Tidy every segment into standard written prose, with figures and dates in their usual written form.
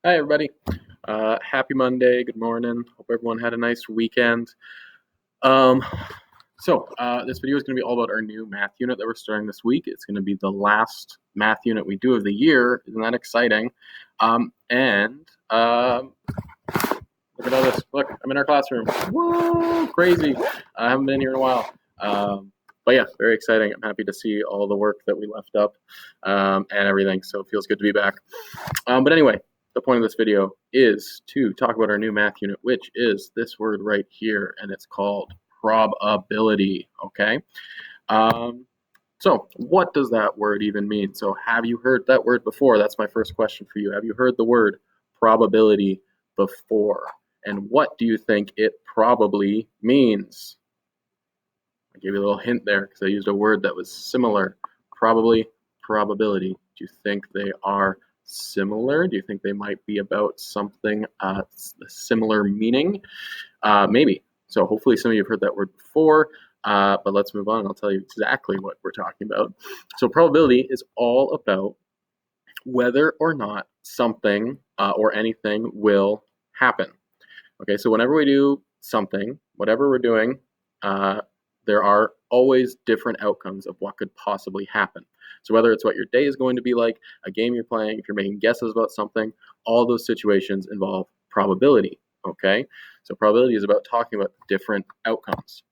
Hi, everybody. Happy Monday. Good morning. Hope everyone had a nice weekend. Um, this video is going to be all about our new math unit that we're starting this week. It's going to be the last math unit we do of the year. Isn't that exciting? And look at all this. Look, I'm in our classroom. Whoa, crazy. I haven't been here in a while. But yeah, very exciting. I'm happy to see all the work that we left up and everything. So it feels good to be back. But anyway, the point of this video is to talk about our new math unit, which is this word right here, and it's called probability, okay? Um, so what does that word even mean? So have you heard that word before? That's my first question for you. Have you heard the word probability before? And what do you think it probably means? I gave you a little hint there because I used a word that was similar. Probably, probability. Do you think they are similar? Do you think they might be about something similar meaning? Maybe. So hopefully some of you have heard that word before, but let's move on and I'll tell you exactly what we're talking about. So probability is all about whether or not something or anything will happen. Okay, so whenever we do something, whatever we're doing, uh, there are always different outcomes of what could possibly happen. So whether it's what your day is going to be like, a game you're playing, if you're making guesses about something, all those situations involve probability. Okay, so probability is about talking about different outcomes,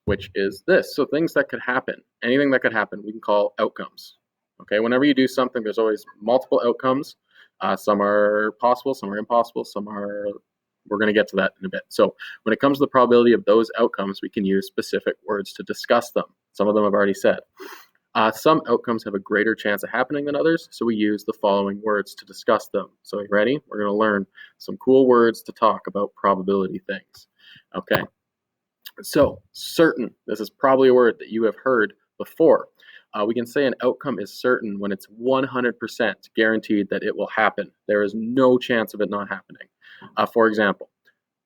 which is this. So things that could happen, anything that could happen, we can call outcomes. Okay, whenever you do something, there's always multiple outcomes. Some are possible, some are impossible, some are. We're going to get to that in a bit. So when it comes to the probability of those outcomes, we can use specific words to discuss them. Some of them I've already said. Some outcomes have a greater chance of happening than others, so we use the following words to discuss them. So you ready? We're going to learn some cool words to talk about probability things. Okay, so certain, this is probably a word that you have heard before. We can say an outcome is certain when it's 100% guaranteed that it will happen. There is no chance of it not happening. For example,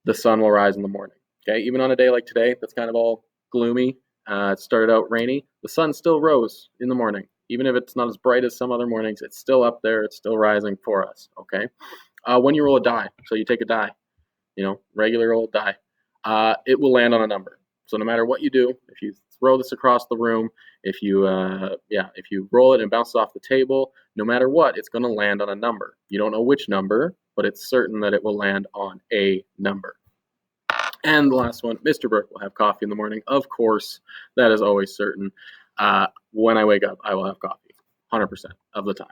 the sun will rise in the morning. Okay, even on a day like today, that's kind of all gloomy. It started out rainy. The sun still rose in the morning, even if it's not as bright as some other mornings. It's still up there. It's still rising for us. Okay, when you roll a die, so you take a die, regular old die, it will land on a number. So no matter what you do, if you throw this across the room, if you roll it and bounce it off the table, no matter what, it's going to land on a number. You don't know which number, but it's certain that it will land on a number. And the last one, Mr. Burke will have coffee in the morning. Of course, that is always certain. When I wake up, I will have coffee, 100% of the time.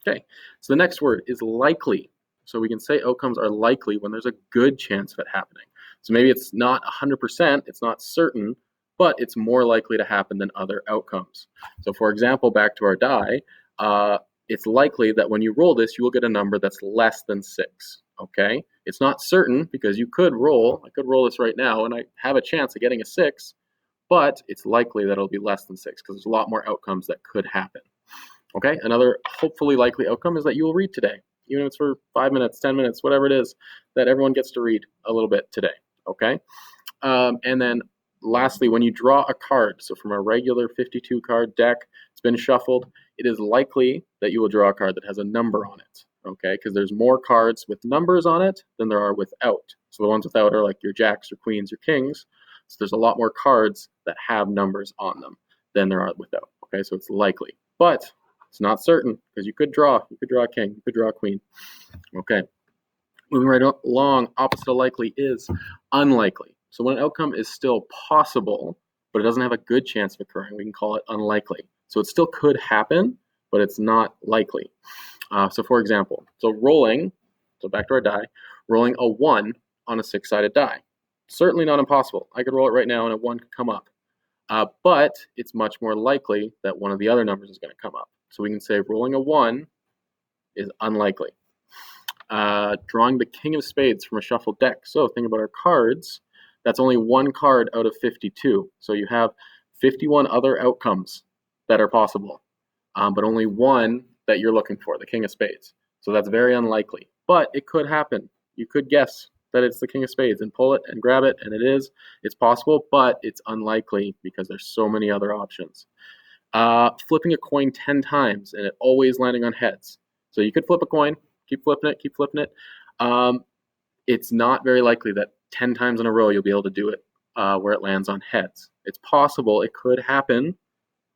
Okay, so the next word is likely. So we can say outcomes are likely when there's a good chance of it happening. So maybe it's not 100%, it's not certain, but it's more likely to happen than other outcomes. So for example, back to our die, it's likely that when you roll this, you will get a number that's less than 6. Okay, it's not certain because I could roll this right now and I have a chance of getting a 6, but it's likely that it'll be less than 6 because there's a lot more outcomes that could happen. Okay, another hopefully likely outcome is that you will read today, even if it's for 5 minutes, 10 minutes, whatever it is, that everyone gets to read a little bit today. Okay, and then lastly, when you draw a card, so from a regular 52 card deck, it's been shuffled, it is likely that you will draw a card that has a number on it. Okay, because there's more cards with numbers on it than there are without. So the ones without are like your jacks, your queens, your kings. So there's a lot more cards that have numbers on them than there are without. Okay, so it's likely, but it's not certain because you could draw a king, you could draw a queen. Okay, moving right along, opposite of likely is unlikely. So when an outcome is still possible, but it doesn't have a good chance of occurring, we can call it unlikely. So it still could happen, but it's not likely. So for example, so back to our die, rolling a 1 on a 6-sided die. Certainly not impossible. I could roll it right now and a 1 could come up. But it's much more likely that one of the other numbers is going to come up. So we can say rolling a 1 is unlikely. Drawing the king of spades from a shuffled deck. So think about our cards. That's only one card out of 52. So you have 51 other outcomes that are possible, but only one that you're looking for, the king of spades. So that's very unlikely, but it could happen. You could guess that it's the king of spades and pull it and grab it, and it's possible, but it's unlikely because there's so many other options. Flipping a coin 10 times and it always landing on heads. So you could flip a coin, keep flipping it, keep flipping it. It's not very likely that 10 times in a row you'll be able to do it where it lands on heads. It's possible, it could happen,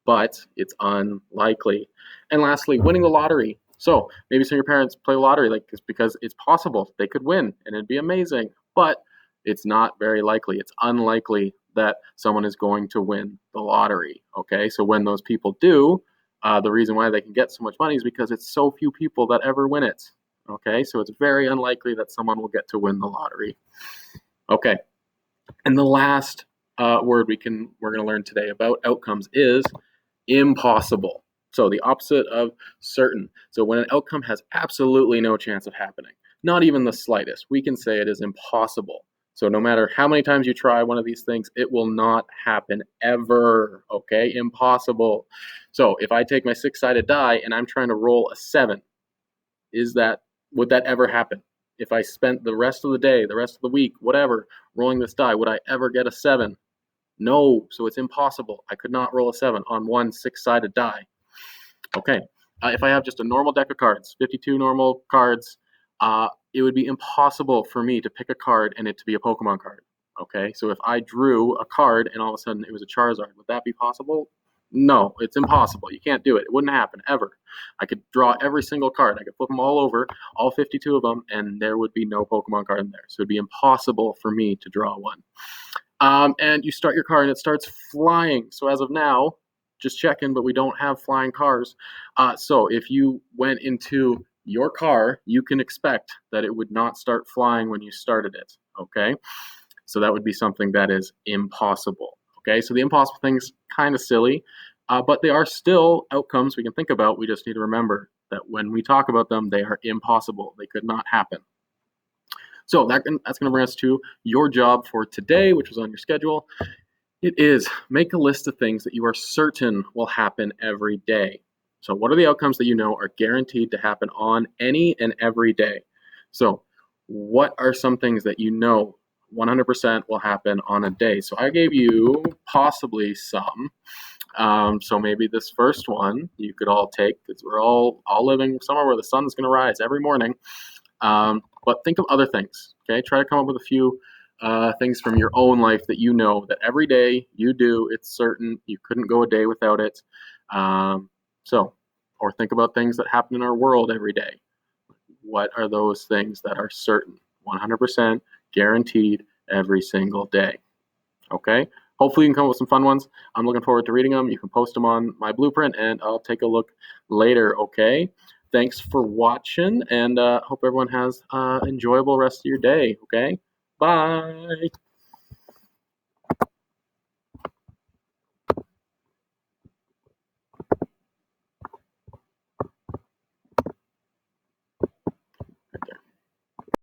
but it's unlikely. And lastly, winning the lottery. So maybe some of your parents play lottery because it's possible they could win and it'd be amazing, but it's not very likely. It's unlikely that someone is going to win the lottery. Okay, so when those people do, the reason why they can get so much money is because it's so few people that ever win it. Okay, so it's very unlikely that someone will get to win the lottery. Okay, and the last word we're going to learn today about outcomes is impossible. So the opposite of certain. So when an outcome has absolutely no chance of happening, not even the slightest, we can say it is impossible. So no matter how many times you try one of these things, it will not happen ever. Okay, impossible. So if I take my 6-sided die and I'm trying to roll a 7, would that ever happen? If I spent the rest of the day, the rest of the week, whatever, rolling this die, would I ever get a 7? No, so it's impossible. I could not roll a 7 on one 6-sided die. Okay, if I have just a normal deck of cards, 52 normal cards, it would be impossible for me to pick a card and it to be a Pokemon card. Okay, so if I drew a card and all of a sudden it was a Charizard, would that be possible? No, it's impossible. You can't do it. It wouldn't happen ever. I could draw every single card. I could flip them all over, all 52 of them, and there would be no Pokemon card in there. So it'd be impossible for me to draw one. And you start your car and it starts flying. So as of now, just checking, but we don't have flying cars. So if you went into your car, you can expect that it would not start flying when you started it. Okay, so that would be something that is impossible. Okay, so the impossible thing's kind of silly, but they are still outcomes we can think about. We just need to remember that when we talk about them, they are impossible. They could not happen. So that's going to bring us to your job for today, which was on your schedule. It is make a list of things that you are certain will happen every day. So what are the outcomes that you know are guaranteed to happen on any and every day? So what are some things that you know 100% will happen on a day? So I gave you possibly some. So maybe this first one you could all take because we're all living somewhere where the sun's going to rise every morning. But think of other things. Okay, try to come up with a few things from your own life that you know that every day you do. It's certain you couldn't go a day without it. Or think about things that happen in our world every day. What are those things that are certain, 100% guaranteed every single day? Okay. Hopefully you can come up with some fun ones. I'm looking forward to reading them. You can post them on my blueprint and I'll take a look later. Okay. Thanks for watching and hope everyone has an enjoyable rest of your day. Okay. Bye.